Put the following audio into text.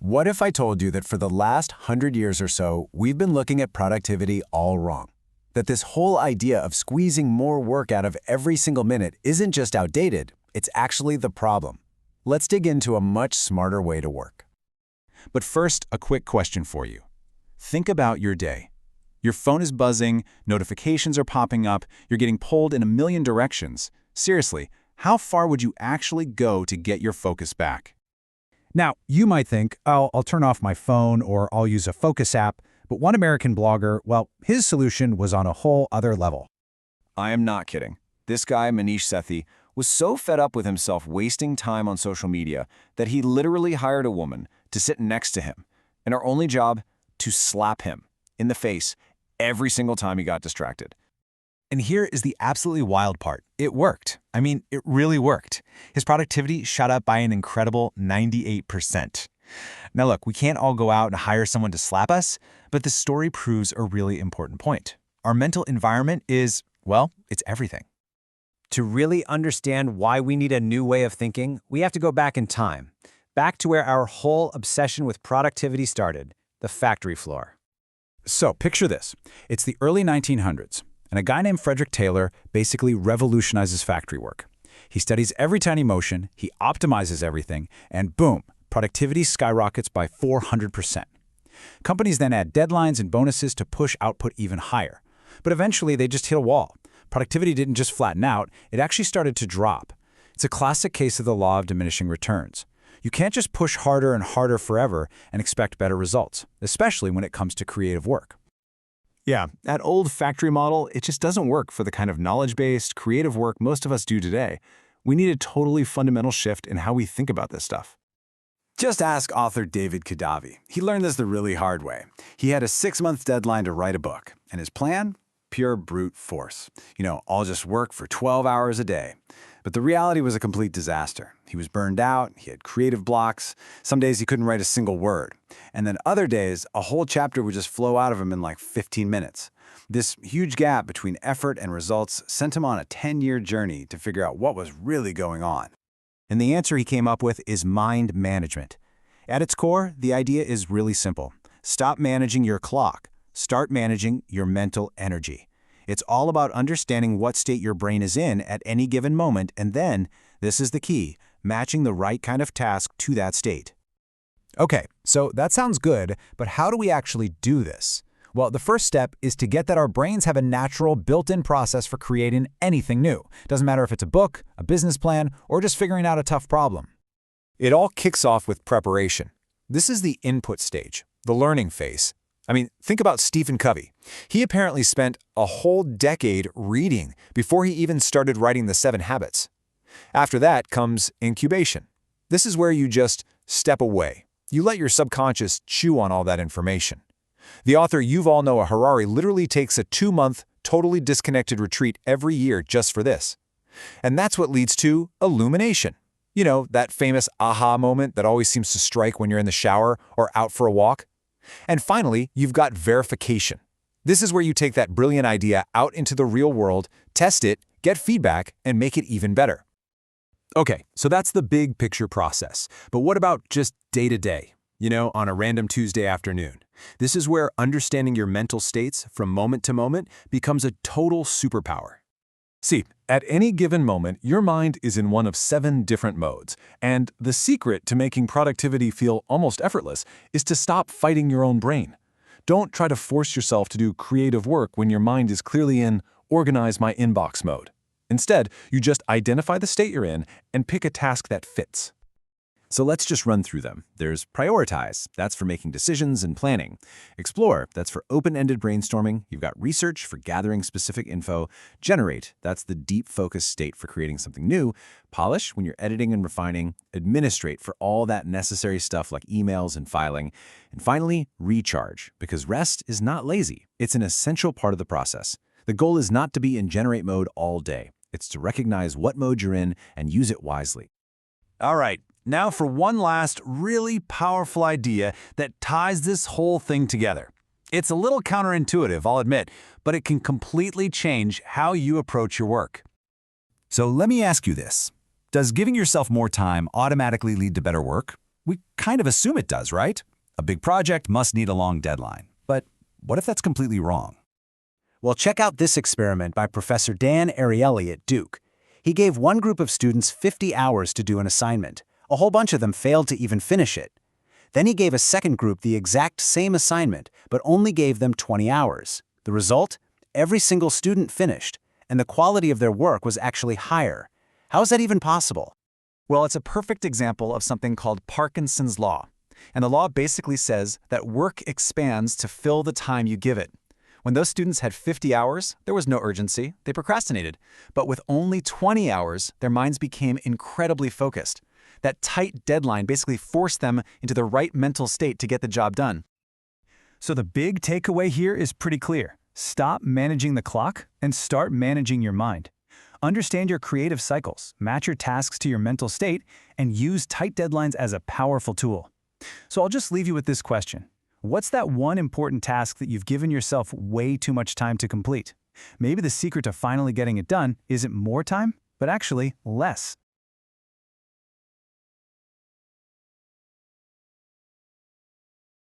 What if I told you that for the last 100 years or so, we've been looking at productivity all wrong? That this whole idea of squeezing more work out of every single minute isn't just outdated, it's actually the problem. Let's dig into a much smarter way to work. But first, a quick question for you. Think about your day. Your phone is buzzing, notifications are popping up, you're getting pulled in a million directions. Seriously, how far would you actually go to get your focus back? Now, you might think, oh, I'll turn off my phone or I'll use a focus app, but one American blogger, well, his solution was on a whole other level. I am not kidding. This guy, Manish Sethi, was so fed up with himself wasting time on social media that he literally hired a woman to sit next to him, and her only job, to slap him in the face every single time he got distracted. And here is the absolutely wild part. It worked. I mean, it really worked. His productivity shot up by an incredible 98%. Now look, we can't all go out and hire someone to slap us, but this story proves a really important point. Our mental environment is, well, it's everything. To really understand why we need a new way of thinking, we have to go back in time, back to where our whole obsession with productivity started, the factory floor. So picture this. It's the early 1900s, and a guy named Frederick Taylor basically revolutionizes factory work. He studies every tiny motion, he optimizes everything, and boom, productivity skyrockets by 400%. Companies then add deadlines and bonuses to push output even higher. But eventually they just hit a wall. Productivity didn't just flatten out, it actually started to drop. It's a classic case of the law of diminishing returns. You can't just push harder and harder forever and expect better results, especially when it comes to creative work. Yeah, that old factory model, it just doesn't work for the kind of knowledge-based, creative work most of us do today. We need a totally fundamental shift in how we think about this stuff. Just ask author David Kadavi. He learned this the really hard way. He had a 6-month deadline to write a book, and his plan? Pure brute force. I'll just work for 12 hours a day. But the reality was a complete disaster. He was burned out, he had creative blocks, some days he couldn't write a single word. And then other days, a whole chapter would just flow out of him in like 15 minutes. This huge gap between effort and results sent him on a 10-year journey to figure out what was really going on. And the answer he came up with is mind management. At its core, the idea is really simple. Stop managing your clock. Start managing your mental energy. It's all about understanding what state your brain is in at any given moment, and then, this is the key, matching the right kind of task to that state. Okay, so that sounds good, but how do we actually do this? Well, the first step is to get that our brains have a natural built-in process for creating anything new. Doesn't matter if it's a book, a business plan, or just figuring out a tough problem. It all kicks off with preparation. This is the input stage, the learning phase. Think about Stephen Covey. He apparently spent a whole decade reading before he even started writing The 7 Habits. After that comes incubation. This is where you just step away. You let your subconscious chew on all that information. The author Yuval Noah Harari literally takes a 2-month, totally disconnected retreat every year just for this. And that's what leads to illumination. That famous aha moment that always seems to strike when you're in the shower or out for a walk. And finally, you've got verification. This is where you take that brilliant idea out into the real world, test it, get feedback, and make it even better. Okay, so that's the big picture process. But what about just day-to-day? On a random Tuesday afternoon. This is where understanding your mental states from moment to moment becomes a total superpower. See, at any given moment, your mind is in one of 7 different modes, and the secret to making productivity feel almost effortless is to stop fighting your own brain. Don't try to force yourself to do creative work when your mind is clearly in organize my inbox mode. Instead, you just identify the state you're in and pick a task that fits. So let's just run through them. There's prioritize, that's for making decisions and planning. Explore, that's for open-ended brainstorming. You've got research for gathering specific info. Generate, that's the deep focus state for creating something new. Polish, when you're editing and refining. Administrate for all that necessary stuff like emails and filing. And finally, recharge, because rest is not lazy. It's an essential part of the process. The goal is not to be in generate mode all day. It's to recognize what mode you're in and use it wisely. All right. Now for one last really powerful idea that ties this whole thing together. It's a little counterintuitive, I'll admit, but it can completely change how you approach your work. So let me ask you this. Does giving yourself more time automatically lead to better work? We kind of assume it does, right? A big project must need a long deadline. But what if that's completely wrong? Well, check out this experiment by Professor Dan Ariely at Duke. He gave one group of students 50 hours to do an assignment. A whole bunch of them failed to even finish it. Then he gave a second group the exact same assignment, but only gave them 20 hours. The result? Every single student finished, and the quality of their work was actually higher. How is that even possible? Well, it's a perfect example of something called Parkinson's law. And the law basically says that work expands to fill the time you give it. When those students had 50 hours, there was no urgency. They procrastinated. But with only 20 hours, their minds became incredibly focused. That tight deadline basically forced them into the right mental state to get the job done. So the big takeaway here is pretty clear. Stop managing the clock and start managing your mind. Understand your creative cycles, match your tasks to your mental state, and use tight deadlines as a powerful tool. So I'll just leave you with this question. What's that one important task that you've given yourself way too much time to complete? Maybe the secret to finally getting it done isn't more time, but actually less.